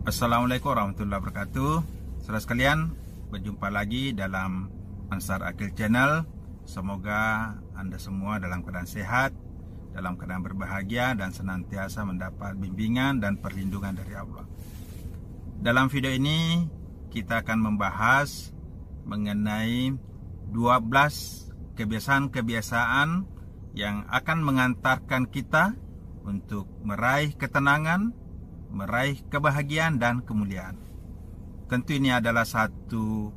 Assalamualaikum warahmatullahi wabarakatuh. Saudara sekalian, berjumpa lagi dalam Ansar Akil Channel. Semoga Anda semua dalam keadaan sehat, dalam keadaan berbahagia, dan senantiasa mendapat bimbingan dan perlindungan dari Allah. Dalam video ini kita akan membahas mengenai 12 kebiasaan-kebiasaan yang akan mengantarkan kita untuk meraih ketenangan, meraih kebahagiaan dan kemuliaan. Tentu ini adalah satu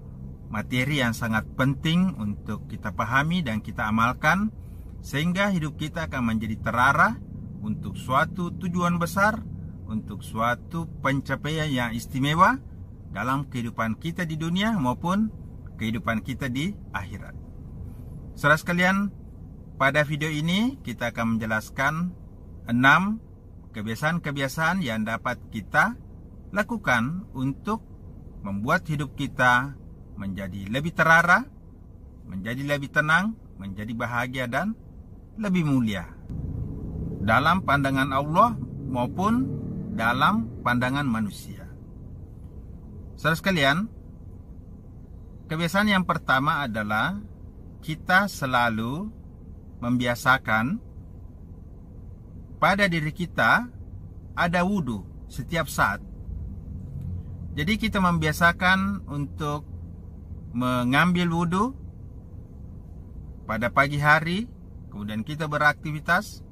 materi yang sangat penting untuk kita pahami dan kita amalkan, sehingga hidup kita akan menjadi terarah untuk suatu tujuan besar, untuk suatu pencapaian yang istimewa dalam kehidupan kita di dunia maupun kehidupan kita di akhirat. Saudara sekalian, pada video ini kita akan menjelaskan 6 kebiasaan-kebiasaan yang dapat kita lakukan untuk membuat hidup kita menjadi lebih terarah, menjadi lebih tenang, menjadi bahagia dan lebih mulia dalam pandangan Allah maupun dalam pandangan manusia. Saudara sekalian, kebiasaan yang pertama adalah kita selalu membiasakan pada diri kita ada wudhu setiap saat. Jadi kita membiasakan untuk mengambil wudhu pada pagi hari, kemudian kita beraktivitas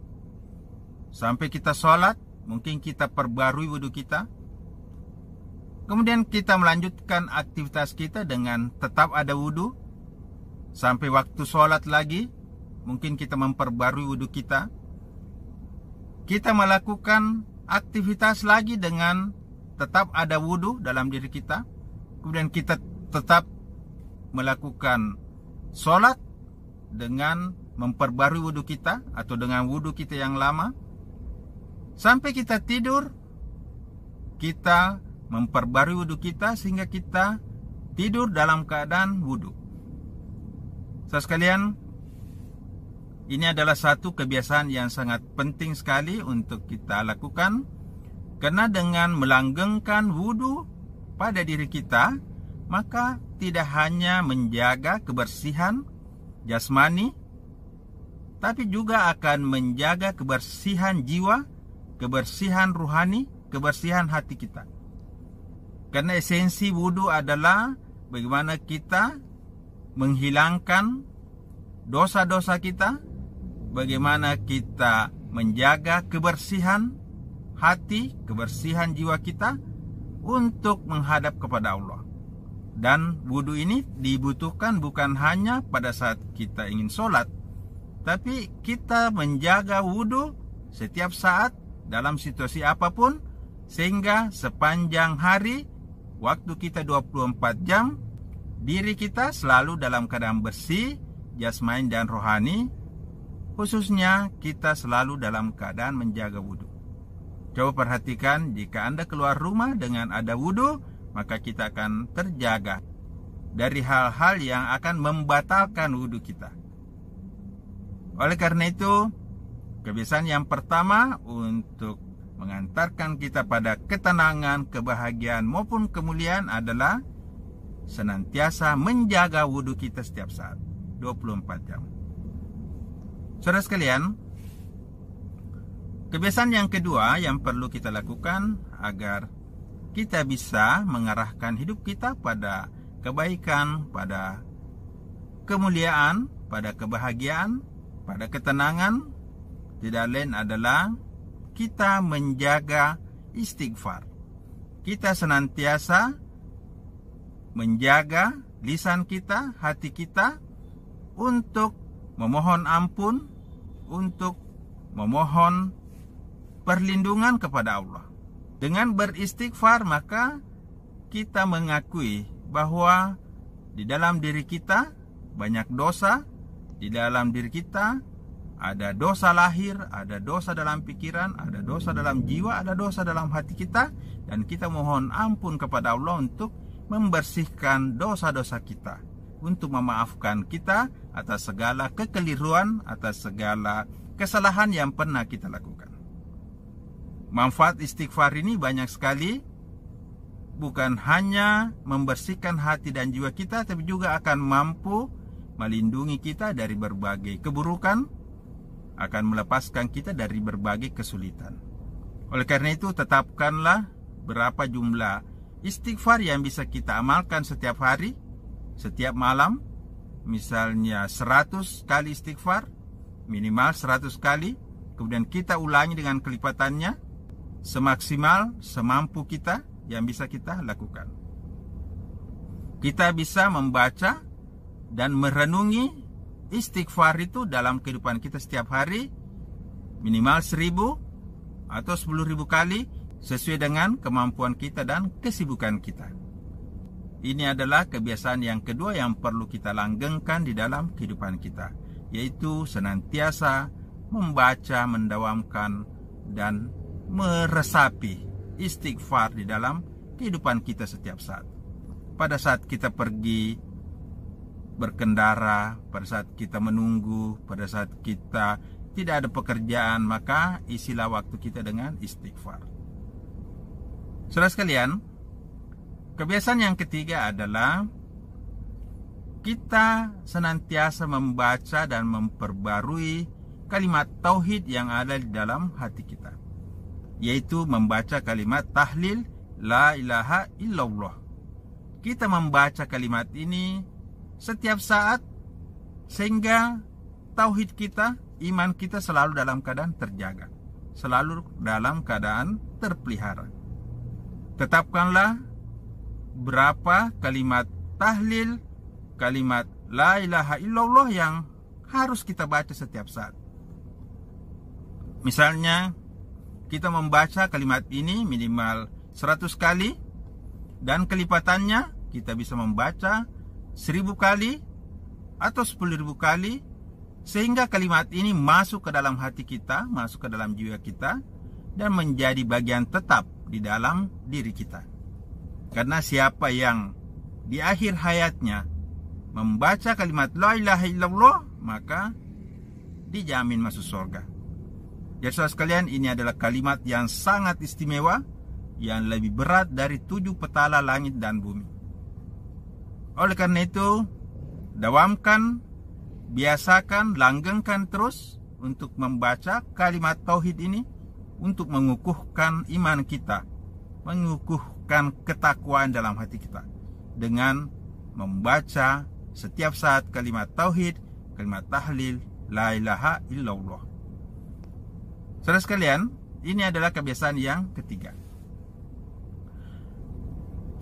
sampai kita sholat, mungkin kita perbarui wudhu kita. Kemudian kita melanjutkan aktivitas kita dengan tetap ada wudhu sampai waktu sholat lagi, mungkin kita memperbarui wudhu kita. Kita melakukan aktivitas lagi dengan tetap ada wudhu dalam diri kita. Kemudian kita tetap melakukan sholat dengan memperbarui wudhu kita atau dengan wudhu kita yang lama. Sampai kita tidur, kita memperbarui wudhu kita sehingga kita tidur dalam keadaan wudhu. Saudara sekalian, ini adalah satu kebiasaan yang sangat penting sekali untuk kita lakukan, karena dengan melanggengkan wudhu pada diri kita, maka tidak hanya menjaga kebersihan jasmani, tapi juga akan menjaga kebersihan jiwa, kebersihan rohani, kebersihan hati kita. Karena esensi wudhu adalah bagaimana kita menghilangkan dosa-dosa kita, bagaimana kita menjaga kebersihan hati, kebersihan jiwa kita untuk menghadap kepada Allah. Dan wudhu ini dibutuhkan bukan hanya pada saat kita ingin sholat, tapi kita menjaga wudhu setiap saat dalam situasi apapun, sehingga sepanjang hari, waktu kita 24 jam, diri kita selalu dalam keadaan bersih, jasmani dan rohani. Khususnya kita selalu dalam keadaan menjaga wudhu. Coba perhatikan, jika Anda keluar rumah dengan ada wudhu, maka kita akan terjaga dari hal-hal yang akan membatalkan wudhu kita. Oleh karena itu, kebiasaan yang pertama untuk mengantarkan kita pada ketenangan, kebahagiaan maupun kemuliaan adalah senantiasa menjaga wudhu kita setiap saat, 24 jam. Saudara sekalian, kebiasaan yang kedua yang perlu kita lakukan agar kita bisa mengarahkan hidup kita pada kebaikan, pada kemuliaan, pada kebahagiaan, pada ketenangan, tidak lain adalah kita menjaga istighfar. Kita senantiasa menjaga lisan kita, hati kita untuk memohon ampun, untuk memohon perlindungan kepada Allah. Dengan beristighfar, maka kita mengakui bahwa di dalam diri kita banyak dosa, di dalam diri kita ada dosa lahir, ada dosa dalam pikiran, ada dosa dalam jiwa, ada dosa dalam hati kita, dan kita mohon ampun kepada Allah untuk membersihkan dosa-dosa kita, untuk memaafkan kita atas segala kekeliruan, atas segala kesalahan yang pernah kita lakukan. Manfaat istighfar ini banyak sekali. bukan hanya membersihkan hati dan jiwa kita, tapi juga akan mampu melindungi kita dari berbagai keburukan, akan melepaskan kita dari berbagai kesulitan. Oleh karena itu, tetapkanlah berapa jumlah istighfar yang bisa kita amalkan setiap hari, setiap malam. Misalnya 100 kali istighfar, minimal 100 kali. Kemudian kita ulangi dengan kelipatannya semaksimal, semampu kita yang bisa kita lakukan. Kita bisa membaca dan merenungi istighfar itu dalam kehidupan kita setiap hari, minimal 1000 atau 10.000 kali, sesuai dengan kemampuan kita dan kesibukan kita. Ini adalah kebiasaan yang kedua yang perlu kita langgengkan di dalam kehidupan kita, yaitu senantiasa membaca, mendawamkan, dan meresapi istighfar di dalam kehidupan kita setiap saat. Pada saat kita pergi berkendara, pada saat kita menunggu, pada saat kita tidak ada pekerjaan, maka isilah waktu kita dengan istighfar. Saudara sekalian, kebiasaan yang ketiga adalah kita senantiasa membaca dan memperbarui kalimat tauhid yang ada di dalam hati kita, yaitu membaca kalimat tahlil la ilaha illallah. Kita membaca kalimat ini setiap saat sehingga tauhid kita, iman kita selalu dalam keadaan terjaga, selalu dalam keadaan terpelihara. Tetapkanlah berapa kalimat tahlil, kalimat la ilaha illallah yang harus kita baca setiap saat. Misalnya kita membaca kalimat ini minimal 100 kali, dan kelipatannya kita bisa membaca 1000 kali atau 10.000 kali, sehingga kalimat ini masuk ke dalam hati kita, masuk ke dalam jiwa kita, dan menjadi bagian tetap di dalam diri kita. Karena siapa yang di akhir hayatnya membaca kalimat la ilaha illallah, maka dijamin masuk surga. Jadi saudara sekalian, ini adalah kalimat yang sangat istimewa, yang lebih berat dari 7 petala langit dan bumi. Oleh karena itu, dawamkan, biasakan, langgengkan terus untuk membaca kalimat tauhid ini, untuk mengukuhkan iman kita, mengukuhkan ketakwaan dalam hati kita, dengan membaca setiap saat kalimat tauhid, kalimat tahlil la ilaha illallah. Saudara sekalian, ini adalah kebiasaan yang ketiga.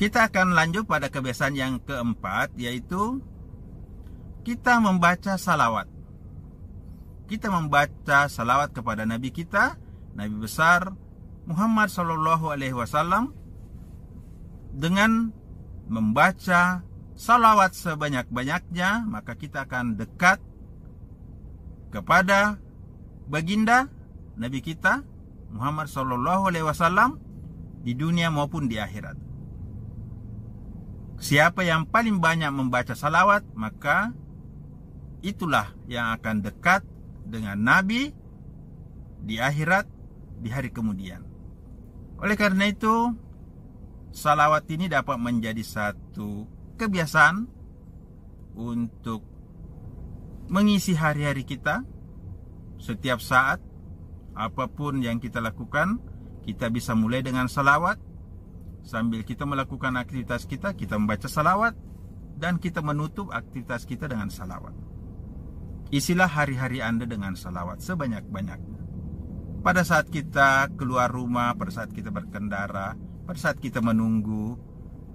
Kita akan lanjut pada kebiasaan yang keempat, yaitu kita membaca salawat. Kita membaca salawat kepada Nabi kita, Nabi besar Muhammad SAW. Dengan membaca salawat sebanyak-banyaknya, maka kita akan dekat kepada baginda Nabi kita Muhammad SAW di dunia maupun di akhirat. Siapa yang paling banyak membaca salawat, maka itulah yang akan dekat dengan Nabi di akhirat, di hari kemudian. Oleh karena itu, salawat ini dapat menjadi satu kebiasaan untuk mengisi hari-hari kita. Setiap saat, apapun yang kita lakukan, kita bisa mulai dengan salawat. Sambil kita melakukan aktivitas kita, kita membaca salawat, dan kita menutup aktivitas kita dengan salawat. Isilah hari-hari Anda dengan salawat sebanyak-banyaknya. Pada saat kita keluar rumah, pada saat kita berkendara, pada saat kita menunggu,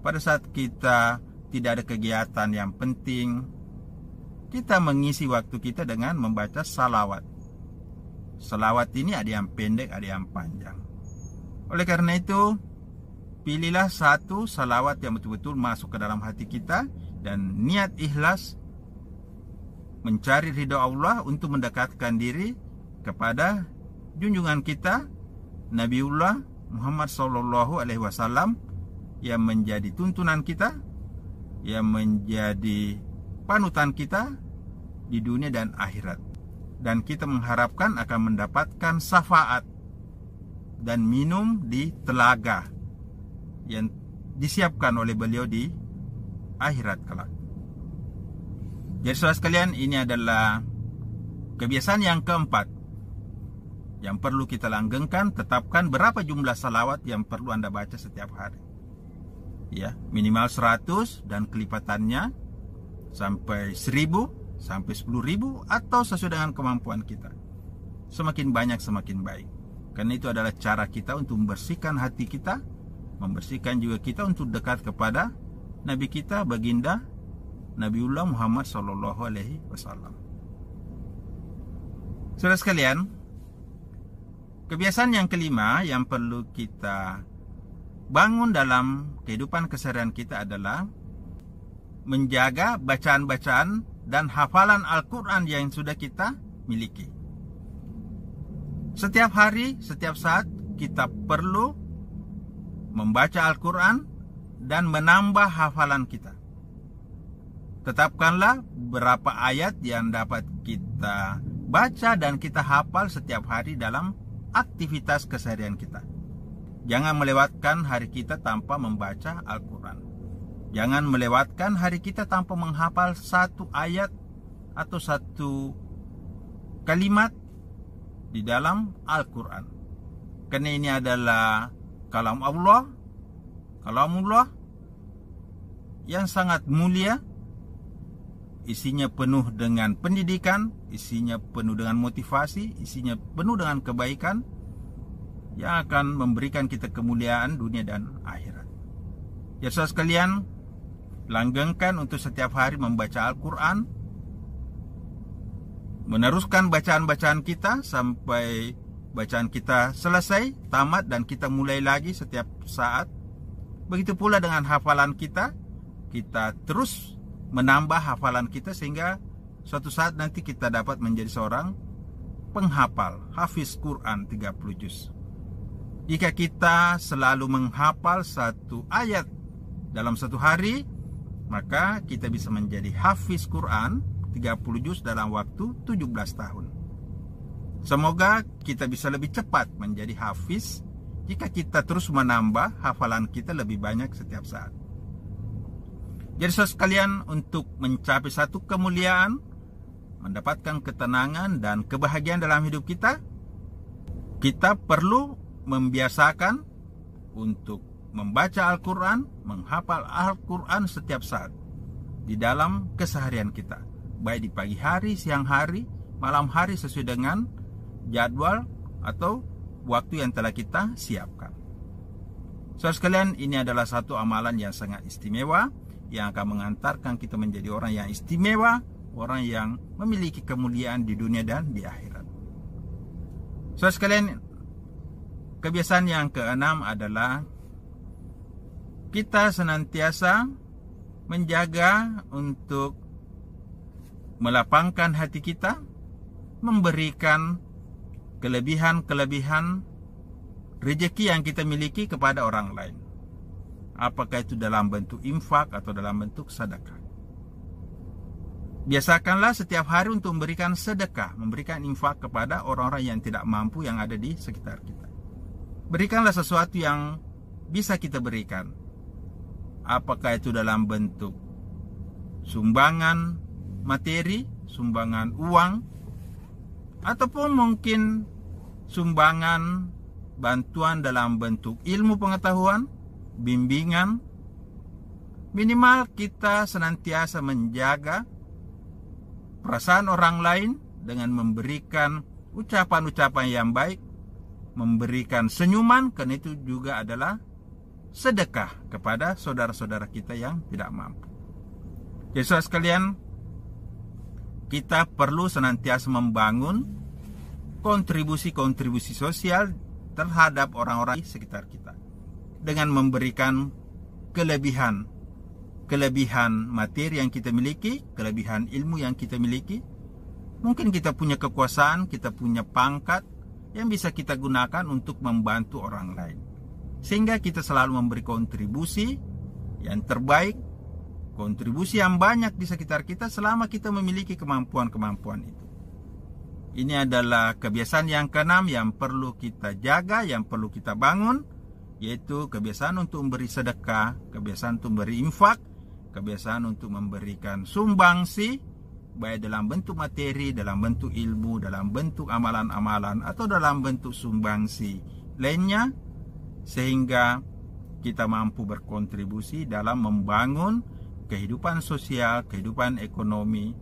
pada saat kita tidak ada kegiatan yang penting, kita mengisi waktu kita dengan membaca salawat. Salawat ini ada yang pendek, ada yang panjang. Oleh karena itu, pilihlah satu salawat yang betul-betul masuk ke dalam hati kita, dan niat ikhlas mencari ridha Allah untuk mendekatkan diri kepada junjungan kita Nabiullah Muhammad SAW, yang menjadi tuntunan kita, yang menjadi panutan kita di dunia dan akhirat. Dan kita mengharapkan akan mendapatkan syafaat dan minum di telaga yang disiapkan oleh beliau di akhirat kelak. Jadi saudara sekalian, ini adalah kebiasaan yang keempat yang perlu kita langgengkan. Tetapkan berapa jumlah salawat yang perlu Anda baca setiap hari. Ya, minimal 100 dan kelipatannya sampai 1000, sampai 10.000 atau sesuai dengan kemampuan kita. Semakin banyak semakin baik. Karena itu adalah cara kita untuk membersihkan hati kita, membersihkan juga kita untuk dekat kepada Nabi kita, baginda Nabiullah Muhammad SAW. Saudara sekalian, kebiasaan yang kelima yang perlu kita bangun dalam kehidupan keseharian kita adalah menjaga bacaan-bacaan dan hafalan Al-Quran yang sudah kita miliki. Setiap hari, setiap saat kita perlu membaca Al-Quran dan menambah hafalan kita. Tetapkanlah berapa ayat yang dapat kita baca dan kita hafal setiap hari dalam aktivitas keseharian kita. Jangan melewatkan hari kita tanpa membaca Al-Quran. Jangan melewatkan hari kita tanpa menghafal satu ayat atau satu kalimat di dalam Al-Quran. Karena ini adalah kalamullah yang sangat mulia. Isinya penuh dengan pendidikan, isinya penuh dengan motivasi, isinya penuh dengan kebaikan yang akan memberikan kita kemuliaan dunia dan akhirat. Ya saudara sekalian, langgengkan untuk setiap hari membaca Al-Quran, meneruskan bacaan-bacaan kita sampai bacaan kita selesai, tamat, dan kita mulai lagi setiap saat. Begitu pula dengan hafalan kita terus menambah hafalan kita sehingga suatu saat nanti kita dapat menjadi seorang penghafal, hafiz Quran 30 juz. Jika kita selalu menghafal satu ayat dalam satu hari, maka kita bisa menjadi hafiz Quran 30 juz dalam waktu 17 tahun. Semoga kita bisa lebih cepat menjadi hafiz jika kita terus menambah hafalan kita lebih banyak setiap saat. Jadi saudara sekalian, untuk mencapai satu kemuliaan, mendapatkan ketenangan dan kebahagiaan dalam hidup kita, kita perlu membiasakan untuk membaca Al-Quran, menghafal Al-Quran setiap saat di dalam keseharian kita, baik di pagi hari, siang hari, malam hari, sesuai dengan jadwal atau waktu yang telah kita siapkan. Saudara sekalian, ini adalah satu amalan yang sangat istimewa, yang akan mengantarkan kita menjadi orang yang istimewa, orang yang memiliki kemuliaan di dunia dan di akhirat. Saudara sekalian, kebiasaan yang keenam adalah kita senantiasa menjaga untuk melapangkan hati kita, memberikan kelebihan-kelebihan rezeki yang kita miliki kepada orang lain. Apakah itu dalam bentuk infak atau dalam bentuk sedekah. Biasakanlah setiap hari untuk memberikan sedekah, memberikan infak kepada orang-orang yang tidak mampu yang ada di sekitar kita. Berikanlah sesuatu yang bisa kita berikan. Apakah itu dalam bentuk sumbangan materi, sumbangan uang, ataupun mungkin sumbangan bantuan dalam bentuk ilmu pengetahuan, bimbingan. Minimal kita senantiasa menjaga perasaan orang lain dengan memberikan ucapan-ucapan yang baik, memberikan senyuman, karena itu juga adalah sedekah kepada saudara-saudara kita yang tidak mampu. Jadi saudara sekalian, kita perlu senantiasa membangun kontribusi-kontribusi sosial terhadap orang-orang di sekitar kita dengan memberikan kelebihan materi yang kita miliki, kelebihan ilmu yang kita miliki. Mungkin kita punya kekuasaan, kita punya pangkat yang bisa kita gunakan untuk membantu orang lain, sehingga kita selalu memberi kontribusi yang terbaik, kontribusi yang banyak di sekitar kita selama kita memiliki kemampuan-kemampuan itu. Ini adalah kebiasaan yang keenam yang perlu kita jaga, yang perlu kita bangun, yaitu kebiasaan untuk memberi sedekah, kebiasaan untuk memberi infak, kebiasaan untuk memberikan sumbangsi, baik dalam bentuk materi, dalam bentuk ilmu, dalam bentuk amalan-amalan, atau dalam bentuk sumbangsi lainnya, sehingga kita mampu berkontribusi dalam membangun kehidupan sosial, kehidupan ekonomi,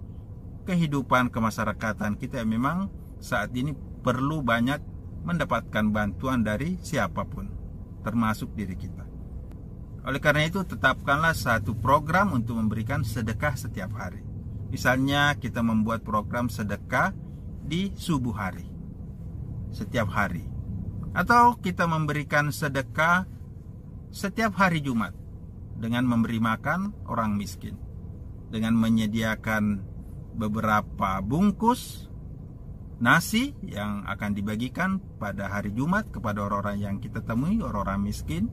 kehidupan kemasyarakatan kita yang memang saat ini perlu banyak mendapatkan bantuan dari siapapun, termasuk diri kita. Oleh karena itu, tetapkanlah satu program untuk memberikan sedekah setiap hari. Misalnya kita membuat program sedekah di subuh hari, setiap hari. Atau kita memberikan sedekah setiap hari Jumat dengan memberi makan orang miskin, dengan menyediakan beberapa bungkus nasi yang akan dibagikan pada hari Jumat kepada orang-orang yang kita temui, orang-orang miskin.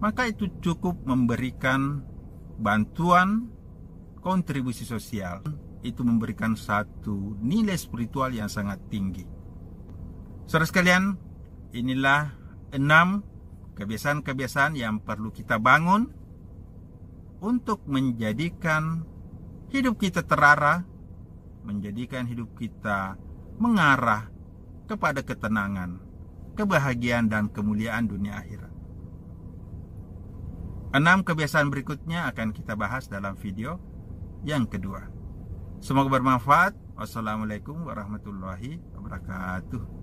Maka itu cukup memberikan bantuan, kontribusi sosial. Itu memberikan satu nilai spiritual yang sangat tinggi. Saudara sekalian, inilah 6 kebiasaan-kebiasaan yang perlu kita bangun untuk menjadikan hidup kita terarah, menjadikan hidup kita mengarah kepada ketenangan, kebahagiaan, dan kemuliaan dunia akhirat. 6 kebiasaan berikutnya akan kita bahas dalam video yang kedua. Semoga bermanfaat. Wassalamualaikum warahmatullahi wabarakatuh.